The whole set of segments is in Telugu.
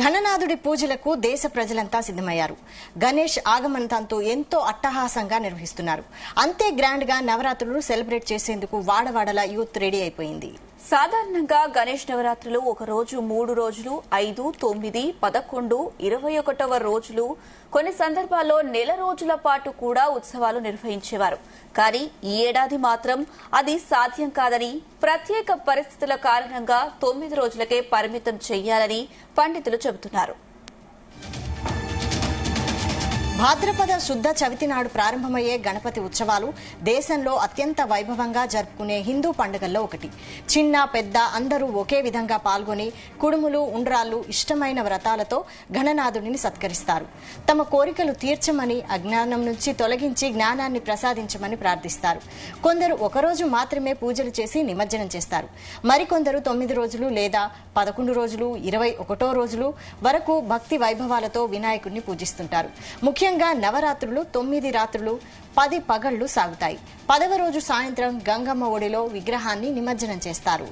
ఘననాథుడి పూజలకు దేశ ప్రజలంతా సిద్ధమయ్యారు. గణేష్ ఆగమనంతో ఎంతో అట్టహాసంగా నిర్వహిస్తున్నారు. అంతే గ్రాండ్ గా నవరాత్రులు సెలబ్రేట్ చేసేందుకు వాడవాడల యూత్ రెడీ అయిపోయింది. సాధారణంగా గణేష్ నవరాత్రులు 1 రోజు, 3 రోజులు, 5, 9, 11, 21వ రోజులు, కొన్ని సందర్భాల్లో నెల రోజుల పాటు కూడా ఉత్సవాలు నిర్వహించేవారు. కానీ ఈ ఏడాది మాత్రం అది సాధ్యం కాదని, ప్రత్యేక పరిస్థితుల కారణంగా 9 రోజులకే పరిమితం చేయాలని పండితులు చెబుతున్నారు. భాద్రపద శుద్ధ చవితి నాడు ప్రారంభమయ్యే గణపతి ఉత్సవాలు దేశంలో అత్యంత వైభవంగా జరుపుకునే హిందూ పండుగల్లో ఒకటి. చిన్న పెద్ద అందరూ ఒకే విధంగా పాల్గొని కుడుములు, ఉండ్రాళ్లు, ఇష్టమైన వ్రతాలతో గణనాథుడిని సత్కరిస్తారు. తమ కోరికలు తీర్చమని, అజ్ఞానం నుంచి తొలగించి జ్ఞానాన్ని ప్రసాదించమని ప్రార్థిస్తారు. కొందరు 1 రోజు మాత్రమే పూజలు చేసి నిమజ్జనం చేస్తారు. మరికొందరు 9 రోజులు లేదా 11 రోజులు, 21 రోజులు వరకు భక్తి వైభవాలతో వినాయకుడిని పూజిస్తుంటారు. ముఖ్యంగా నవరాత్రులు 9 రాత్రులు 10 పగళ్లు సాగుతాయి. 10వ రోజు సాయంత్రం గంగమ్మ ఒడిలో విగ్రహాన్ని నిమజ్జనం చేస్తారు.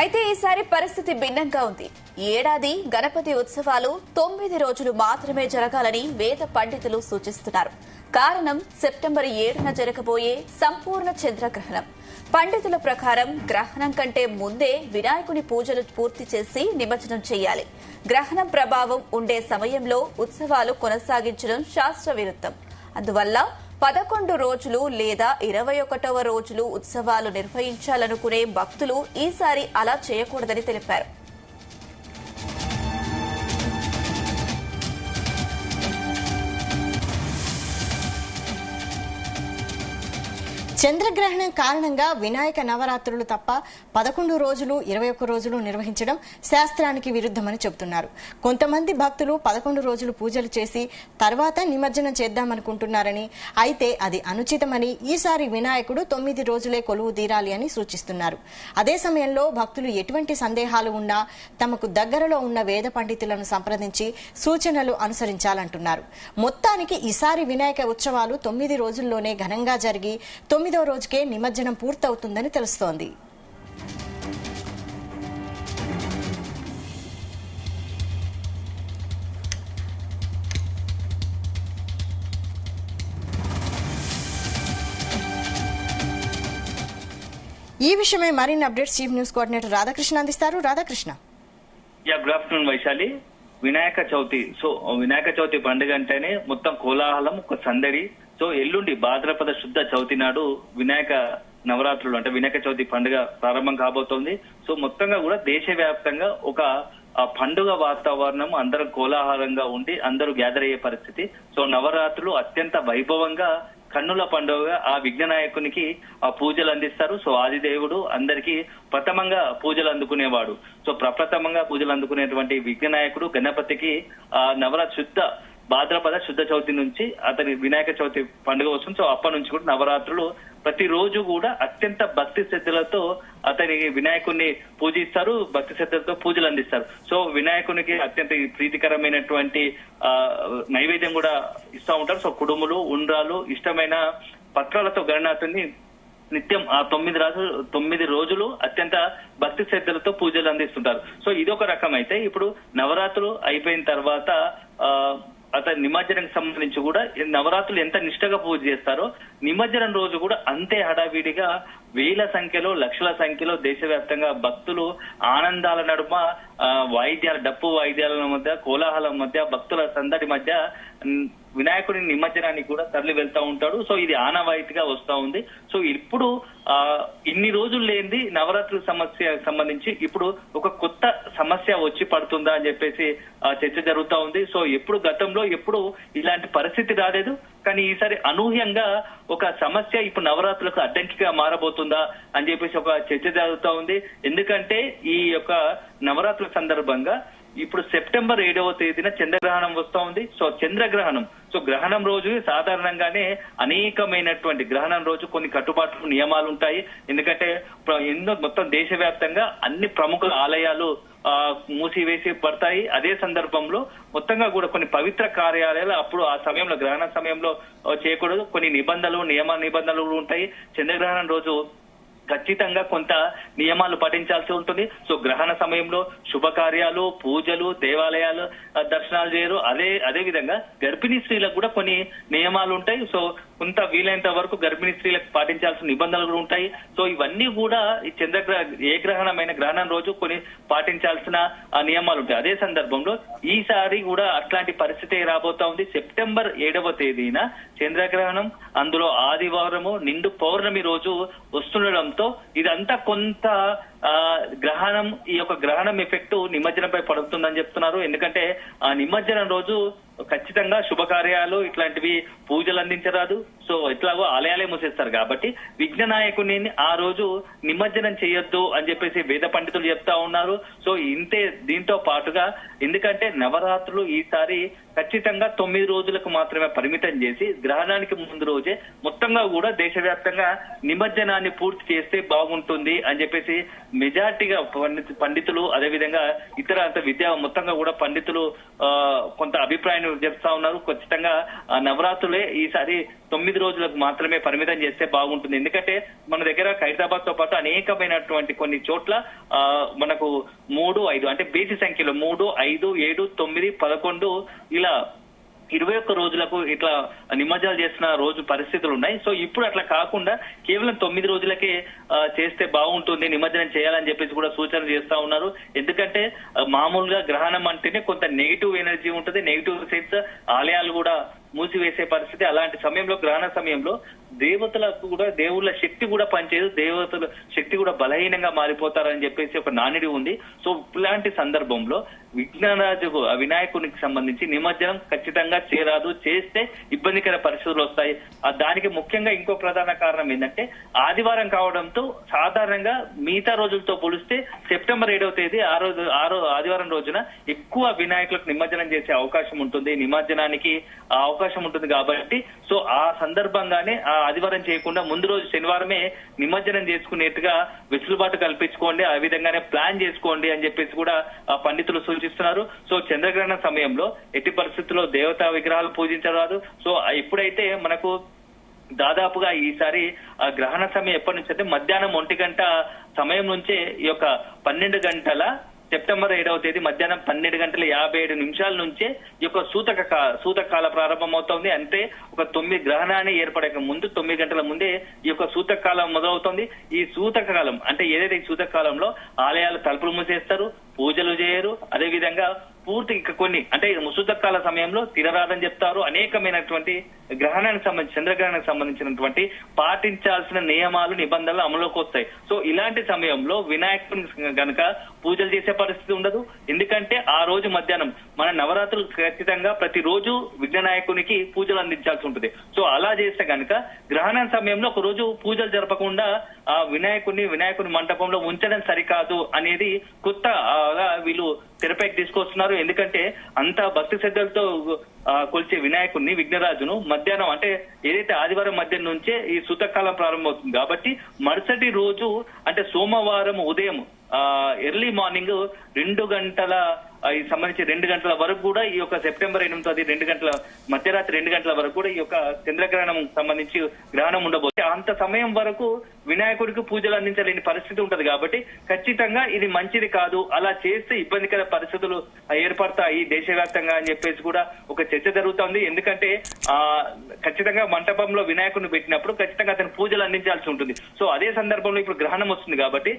అయితే ఈసారి పరిస్థితి భిన్నంగా ఉంది. ఈ ఏడాది గణపతి ఉత్సవాలు 9 రోజులు మాత్రమే జరగాలని వేద పండితులు సూచిస్తున్నారు. కారణం సెప్టెంబర్ 7న జరగబోయే సంపూర్ణ చంద్రగ్రహణం. పండితుల ప్రకారం గ్రహణం కంటే ముందే వినాయకుని పూజలు పూర్తి చేసి నిమజ్జనం చేయాలి. గ్రహణం ప్రభావం ఉండే సమయంలో ఉత్సవాలు కొనసాగించడం శాస్త్ర విరుద్ధం. అందువల్ల 11 రోజులు లేదా 21వ రోజులు ఉత్సవాలు నిర్వహించాలనుకునే భక్తులు ఈసారి అలా చేయకూడదని తెలిపారు. చంద్రగ్రహణం కారణంగా వినాయక నవరాత్రులు తప్ప 11 రోజులు, 21 రోజులు నిర్వహించడం శాస్త్రానికి విరుద్ధమని చెబుతున్నారు. కొంతమంది భక్తులు 11 రోజులు పూజలు చేసి తర్వాత నిమజ్జనం చేద్దామనుకుంటున్నారని, అయితే అది అనుచితమని, ఈసారి వినాయకుడు 9 రోజులే కొలువు తీరాలి అని సూచిస్తున్నారు. అదే సమయంలో భక్తులు ఎటువంటి సందేహాలు ఉన్నా తమకు దగ్గరలో ఉన్న వేద పండితులను సంప్రదించి సూచనలు అనుసరించాలంటున్నారు. మొత్తానికి ఈసారి వినాయక ఉత్సవాలు 9 రోజుల్లోనే ఘనంగా జరిగి 9వ రోజుకే నిమజ్జనం పూర్తవుతుందని తెలుస్తోంది. ఈ విషయమై మరిన్ని updates chief news coordinator Radhakrishna అందిస్తారు. రాధాకృష్ణ. Good afternoon Vaishali. వినాయక చవితి పండుగ అంటేనే మొత్తం కోలాహలం, ఒక సందడి. సో ఎల్లుండి భాద్రపద శుద్ధ చవితి నాడు వినాయక నవరాత్రులు అంటే వినాయక చవితి పండుగ ప్రారంభం కాబోతోంది. సో మొత్తంగా కూడా దేశవ్యాప్తంగా ఒక పండుగ వాతావరణం, అందరూ కోలాహలంగా ఉండి అందరూ గ్యాదర్ అయ్యే పరిస్థితి. సో నవరాత్రులు అత్యంత వైభవంగా కన్నుల పండుగ ఆ విఘ్ననాయకునికి ఆ పూజలు అందిస్తారు. సో ఆదిదేవుడు అందరికీ ప్రథమంగా పూజలు అందుకునేవాడు. సో ప్రప్రథమంగా పూజలు అందుకునేటువంటి విఘ్ననాయకుడు గణపతికి భాద్రపద శుద్ధ చవితి నుంచి అతని వినాయక చవితి పండుగ వస్తుంది. సో అప్పటి నుంచి కూడా నవరాత్రులు ప్రతిరోజు కూడా అత్యంత భక్తి శ్రద్ధలతో అతని వినాయకుడిని పూజిస్తారు, భక్తి శ్రద్ధలతో పూజలు అందిస్తారు. సో వినాయకునికి అత్యంత ప్రీతికరమైనటువంటి నైవేద్యం కూడా ఇస్తూ ఉంటారు. సో కుడుములు, ఉండ్రాలు, ఇష్టమైన పత్రాలతో గణనాథుని నిత్యం ఆ 9 రోజులు అత్యంత భక్తి శ్రద్ధలతో పూజలు అందిస్తుంటారు. సో ఇదొక రకం. అయితే ఇప్పుడు నవరాత్రులు అయిపోయిన తర్వాత అతని నిమజ్జనానికి సంబంధించి కూడా నవరాత్రులు ఎంత నిష్ఠగా పూజ చేస్తారో నిమజ్జనం రోజు కూడా అంతే హడావిడిగా వేల సంఖ్యలో, లక్షల సంఖ్యలో దేశవ్యాప్తంగా భక్తులు ఆనందాల నడుమ డప్పు వాయిద్యాల మధ్య, కోలాహలం మధ్య, భక్తుల సందడి మధ్య వినాయకుడి నిమజ్జనానికి కూడా తరలి వెళ్తా ఉంటాడు. సో ఇది ఆనవాయితీగా వస్తా ఉంది. సో ఇప్పుడు ఇన్ని రోజులు లేనిది నవరాత్రుల సమస్య సంబంధించి ఇప్పుడు ఒక కొత్త సమస్య వచ్చి పడుతుందా అని చెప్పేసి చర్చ జరుగుతా ఉంది. సో గతంలో ఎప్పుడు ఇలాంటి పరిస్థితి రాలేదు. కానీ ఈసారి అనూహ్యంగా ఒక సమస్య ఇప్పుడు నవరాత్రులకు అడ్డంకిగా మారబోతుందా అని చెప్పేసి ఒక చర్చ జరుగుతా ఉంది. ఎందుకంటే ఈ యొక్క నవరాత్రుల సందర్భంగా ఇప్పుడు సెప్టెంబర్ 7వ తేదీన చంద్రగ్రహణం వస్తా ఉంది. సో చంద్రగ్రహణం, సో గ్రహణం రోజు సాధారణంగానే అనేకమైనటువంటి గ్రహణం రోజు కొన్ని కట్టుబాట్లు, నియమాలు ఉంటాయి. ఎందుకంటే మొత్తం దేశవ్యాప్తంగా అన్ని ప్రముఖ ఆలయాలు మూసివేసి పడతాయి. అదే సందర్భంలో మొత్తంగా కూడా కొన్ని పవిత్ర కార్యాలయాలు అప్పుడు ఆ సమయంలో గ్రహణ సమయంలో చేయకూడదు. కొన్ని నిబంధనలు, నియమ నిబంధనలు ఉంటాయి. చంద్రగ్రహణం రోజు ఖచ్చితంగా కొంత నియమాలు పాటించాల్సి ఉంటుంది. సో గ్రహణ సమయంలో శుభకార్యాలు, పూజలు, దేవాలయాలు దర్శనాలు చేయరు. అదే విధంగా గర్భిణీ స్త్రీలకు కూడా కొన్ని నియమాలు ఉంటాయి. సో కొంత వీలైనంత వరకు గర్భిణీ స్త్రీలకు పాటించాల్సిన నిబంధనలు కూడా ఉంటాయి. సో ఇవన్నీ కూడా ఈ ఏ గ్రహణమైన గ్రహణం రోజు కొన్ని పాటించాల్సిన నియమాలు ఉంటాయి. అదే సందర్భంలో ఈసారి కూడా అట్లాంటి పరిస్థితి రాబోతా ఉంది. సెప్టెంబర్ 7వ తేదీన చంద్రగ్రహణం, అందులో ఆదివారము నిండు పౌర్ణమి రోజు వస్తుండడంతో ఇదంతా కొంత గ్రహణం, ఈ యొక్క గ్రహణం ఎఫెక్ట్ నిమజ్జనంపై పడుతుందని చెప్తున్నారు. ఎందుకంటే ఆ నిమజ్జనం రోజు ఖచ్చితంగా శుభకార్యాలు ఇట్లాంటివి పూజలు అందించరాదు. సో ఎట్లాగో ఆలయాలే మూసేస్తారు కాబట్టి విఘ్న నాయకుని ఆ రోజు నిమజ్జనం చేయొద్దు అని చెప్పేసి వేద పండితులు చెప్తా ఉన్నారు. సో దీంతో పాటుగా ఎందుకంటే నవరాత్రులు ఈసారి ఖచ్చితంగా 9 రోజులకు మాత్రమే పరిమితం చేసి గ్రహణానికి ముందు రోజే మొత్తంగా కూడా దేశవ్యాప్తంగా నిమజ్జనాన్ని పూర్తి చేస్తే బాగుంటుంది అని చెప్పేసి మెజార్టీగా పండితులు, అదేవిధంగా ఇతర విద్యా మొత్తంగా కూడా పండితులు కొంత అభిప్రాయాన్ని చెప్తా ఉన్నారు. ఖచ్చితంగా నవరాత్రులే ఈసారి 9 రోజులకు మాత్రమే పరిమితం చేస్తే బాగుంటుంది. ఎందుకంటే మన దగ్గర హైదరాబాద్ తో పాటు అనేకమైనటువంటి కొన్ని చోట్ల మనకు 3, 5 అంటే బేసి సంఖ్యలో 3, 5, 7, 9, 11 ఇలా 21 రోజులకు ఇట్లా నిమజ్జనాలు చేసిన రోజు పరిస్థితులు ఉన్నాయి. సో ఇప్పుడు అట్లా కాకుండా కేవలం 9 రోజులకే చేస్తే బాగుంటుంది, నిమజ్జనం చేయాలని చెప్పేసి కూడా సూచనలు చేస్తా ఉన్నారు. ఎందుకంటే మామూలుగా గ్రహణం అంటేనే కొంత నెగిటివ్ ఎనర్జీ ఉంటుంది, నెగిటివ్ సెన్స్, ఆలయాలు కూడా మూసివేసే పరిస్థితి. అలాంటి సమయంలో గ్రహణ సమయంలో దేవతలకు కూడా దేవుళ్ళ శక్తి కూడా పనిచేయదు, దేవతల శక్తి కూడా బలహీనంగా మారిపోతారని చెప్పేసి ఒక నానుడి ఉంది. సో ఇలాంటి సందర్భంలో విఘ్నరాజు వినాయకునికి సంబంధించి నిమజ్జనం ఖచ్చితంగా చేయరాదు, చేస్తే ఇబ్బందికర పరిస్థితులు వస్తాయి. దానికి ముఖ్యంగా ఇంకో ప్రధాన కారణం ఏంటంటే ఆదివారం కావడంతో సాధారణంగా మిగతా రోజులతో పోలిస్తే సెప్టెంబర్ 7వ తేదీ ఆదివారం రోజున ఎక్కువ వినాయకులకు నిమజ్జనం చేసే అవకాశం ఉంటుంది, నిమజ్జనానికి అవకాశం ఉంటుంది. కాబట్టి సో ఆ సందర్భంగానే ఆ ఆదివారం చేయకుండా ముందు రోజు శనివారమే నిమజ్జనం చేసుకునేట్టుగా వెసులుబాటు కల్పించుకోండి, ఆ విధంగానే ప్లాన్ చేసుకోండి అని చెప్పేసి కూడా పండితులు సూచిస్తున్నారు. సో చంద్రగ్రహణ సమయంలో ఎట్టి పరిస్థితుల్లో దేవతా విగ్రహాలు పూజించరాదు. సో ఇప్పుడైతే మనకు దాదాపుగా ఈసారి గ్రహణ సమయం ఎప్పటి నుంచి అంటే మధ్యాహ్నం 1 గంట సమయం నుంచే ఈ యొక్క 12 గంటల సెప్టెంబర్ 7వ తేదీ మధ్యాహ్నం 12:57 నుంచే ఈ యొక్క సూతకాల ప్రారంభమవుతోంది. అంటే ఒక 9 గ్రహణాన్ని ఏర్పడక ముందు 9 గంటల ముందే ఈ యొక్క సూతకాలం మొదలవుతోంది. ఈ సూతకాలం అంటే ఏదైతే ఈ సూతకాలంలో ఆలయాలు తలుపులు మూసేస్తారు, పూజలు చేయరు, అదేవిధంగా పూర్తి కొన్ని అంటే ముసూతకాల సమయంలో తిరరాదని చెప్తారు. అనేకమైనటువంటి గ్రహణానికి సంబంధించి చంద్రగ్రహణానికి సంబంధించినటువంటి పాటించాల్సిన నియమాలు, నిబంధనలు అమలుకి వస్తాయి. సో ఇలాంటి సమయంలో వినాయకుని గనక పూజలు చేసే పరిస్థితి ఉండదు. ఎందుకంటే ఆ రోజు మధ్యాహ్నం మన నవరాత్రులు ఖచ్చితంగా ప్రతిరోజు విఘ్ననాయకునికి పూజలు అందించాల్సి ఉంటుంది. సో అలా చేస్తే గనక గ్రహణం సమయంలో ఒక రోజు పూజలు జరపకుండా ఆ వినాయకుని మంటపంలో ఉంచడం సరికాదు అనేది కొత్త వీళ్ళు తెరపైకి తీసుకొస్తున్నారు. ఎందుకంటే అంత భక్తి శ్రద్ధలతో కొలిచే వినాయకుడిని, విఘ్నరాజును మధ్యాహ్నం అంటే ఏదైతే ఆదివారం మధ్యాహ్నం నుంచే ఈ సూతకాలం ప్రారంభమవుతుంది. కాబట్టి మరుసటి రోజు అంటే సోమవారం ఉదయం ఎర్లీ మార్నింగ్ 2 గంటల సంబంధించి 2 గంటల వరకు కూడా ఈ యొక్క సెప్టెంబర్ 8 2 గంటల మధ్యరాత్రి 2 గంటల వరకు కూడా ఈ యొక్క చంద్రగ్రహణం సంబంధించి గ్రహణం ఉండబోతుంది. అంత సమయం వరకు వినాయకుడికి పూజలు అందించలేని పరిస్థితి ఉంటది. కాబట్టి ఖచ్చితంగా ఇది మంచిది కాదు, అలా చేస్తే ఇబ్బందికర పరిస్థితులు ఏర్పడతాయి దేశవ్యాప్తంగా అని చెప్పేసి కూడా ఒక చర్చ జరుగుతోంది. ఎందుకంటే ఖచ్చితంగా మంటపంలో వినాయకుడిని పెట్టినప్పుడు ఖచ్చితంగా అతను పూజలు అందించాల్సి ఉంటుంది. సో అదే సందర్భంలో ఇప్పుడు గ్రహణం వస్తుంది కాబట్టి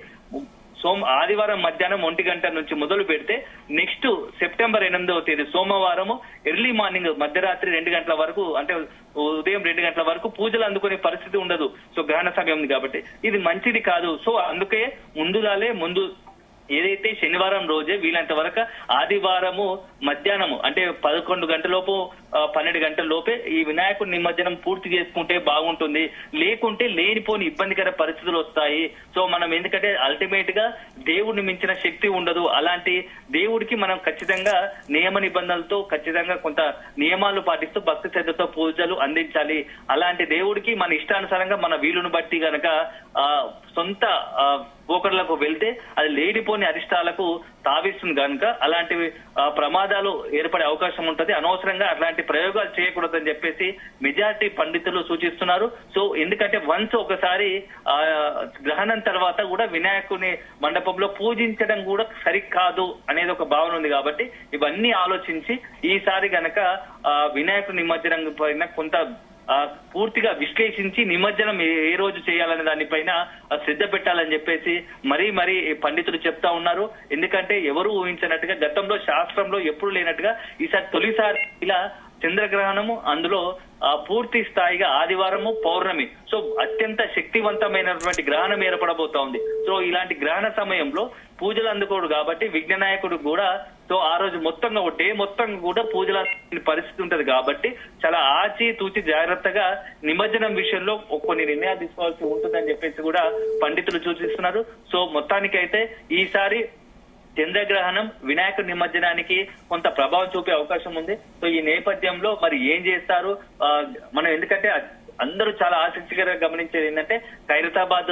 ఆదివారం మధ్యాహ్నం 1 గంట నుంచి మొదలు పెడితే నెక్స్ట్ సెప్టెంబర్ 8వ తేదీ సోమవారం ఎర్లీ మార్నింగ్ మధ్యరాత్రి 2 గంటల వరకు అంటే ఉదయం 2 గంటల వరకు పూజలు అందుకునే పరిస్థితి ఉండదు. సో గ్రహణ సమయం కాబట్టి ఇది మంచిది కాదు. సో అందుకే ముందు ఏదైతే శనివారం రోజే వీలంత వరకు ఆదివారము మధ్యాహ్నము అంటే 11 గంటలలోపు 12 గంటల లోపే ఈ వినాయకుడి నిమజ్జనం పూర్తి చేసుకుంటే బాగుంటుంది. లేకుంటే లేనిపోని ఇబ్బందికర పరిస్థితులు వస్తాయి. సో మనం ఎందుకంటే అల్టిమేట్ గా దేవుడిని మించిన శక్తి ఉండదు. అలాంటి దేవుడికి మనం ఖచ్చితంగా నియమ నిబంధనలతో ఖచ్చితంగా కొంత నియమాలు పాటిస్తూ భక్తి శ్రద్ధతో పూజలు అందించాలి. అలాంటి దేవుడికి మన ఇష్టానుసారంగా మన వీలును బట్టి గనక సొంత పోకర్లకు వెళ్తే అది లేనిపోని అరిష్టాలకు తావిస్తుంది కనుక అలాంటి ప్రమాదాలు ఏర్పడే అవకాశం ఉంటుంది. అనవసరంగా అట్లాంటి ఇలాంటి ప్రయోగాలు చేయకూడదని చెప్పేసి మెజారిటీ పండితులు సూచిస్తున్నారు. సో ఎందుకంటే వన్స్ ఒకసారి గ్రహణం తర్వాత కూడా వినాయకుని మండపంలో పూజించడం కూడా సరికాదు అనేది ఒక భావన ఉంది. కాబట్టి ఇవన్నీ ఆలోచించి ఈసారి గనక వినాయకుడి నిమజ్జనం పైన కొంత పూర్తిగా విశ్లేషించి నిమజ్జనం ఏ రోజు చేయాలనే దానిపైన శ్రద్ధ పెట్టాలని చెప్పేసి మరీ పండితులు చెప్తా ఉన్నారు. ఎందుకంటే ఎవరు ఊహించినట్టుగా గతంలో శాస్త్రంలో ఎప్పుడు లేనట్టుగా ఈసారి తొలిసారి ఇలా చంద్రగ్రహణము, అందులో పూర్తి స్థాయిగా ఆదివారము పౌర్ణమి, సో అత్యంత శక్తివంతమైనటువంటి గ్రహణం ఏర్పడబోతా ఉంది. సో ఇలాంటి గ్రహణ సమయంలో పూజలు అందుకోడు కాబట్టి విఘ్ననాయకుడు కూడా సో ఆ రోజు మొత్తంగా డే మొత్తం కూడా పూజల పరిస్థితి ఉంటది. కాబట్టి చాలా ఆచి తూచి జాగ్రత్తగా నిమజ్జనం విషయంలో కొన్ని నిర్ణయాలు తీసుకోవాల్సి ఉంటుందని చెప్పేసి కూడా పండితులు సూచిస్తున్నారు. సో మొత్తానికైతే ఈసారి చంద్రగ్రహణం వినాయక నిమజ్జనానికి కొంత ప్రభావం చూపే అవకాశం ఉంది. సో ఈ నేపథ్యంలో మరి ఏం చేస్తారు మనం, ఎందుకంటే అందరూ చాలా ఆసక్తికరంగా గమనించేది ఏంటంటే ఖైరతాబాద్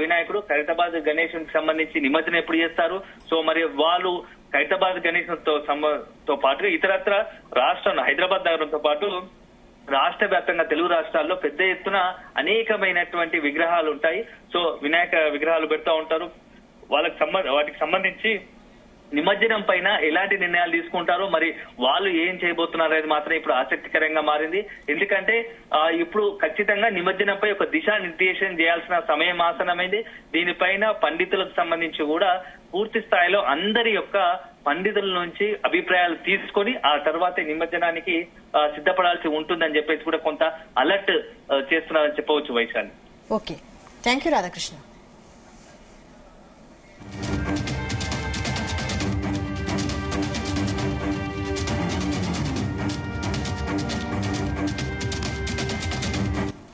వినాయకుడు, ఖైరతాబాద్ గణేశునికి సంబంధించి నిమజ్జనం ఎప్పుడు చేస్తారు. సో మరి వాళ్ళు ఖైరతాబాద్ గణేశంతో పాటుగా ఇతరత్ర రాష్ట్రంలో హైదరాబాద్ నగరంతో పాటు రాష్ట్ర వ్యాప్తంగా తెలుగు రాష్ట్రాల్లో పెద్ద ఎత్తున అనేకమైనటువంటి విగ్రహాలు ఉంటాయి. సో వినాయక విగ్రహాలు పెడతా ఉంటారు. వాటికి సంబంధించి నిమజ్జనం పైన ఎలాంటి నిర్ణయాలు తీసుకుంటారో మరి వాళ్ళు ఏం చేయబోతున్నారు అనేది మాత్రం ఇప్పుడు ఆసక్తికరంగా మారింది. ఎందుకంటే ఇప్పుడు ఖచ్చితంగా నిమజ్జనంపై ఒక దిశానిర్దేశం చేయాల్సిన సమయం ఆసనమైంది. దీనిపైన పండితులకు సంబంధించి కూడా పూర్తి స్థాయిలో అందరి యొక్క పండితుల నుంచి అభిప్రాయాలు తీసుకొని ఆ తర్వాత నిమజ్జనానికి సిద్ధపడాల్సి ఉంటుందని చెప్పేసి కూడా కొంత అలర్ట్ చేస్తున్నారని చెప్పవచ్చు Vaishali. Okay, thank you Radhakrishna.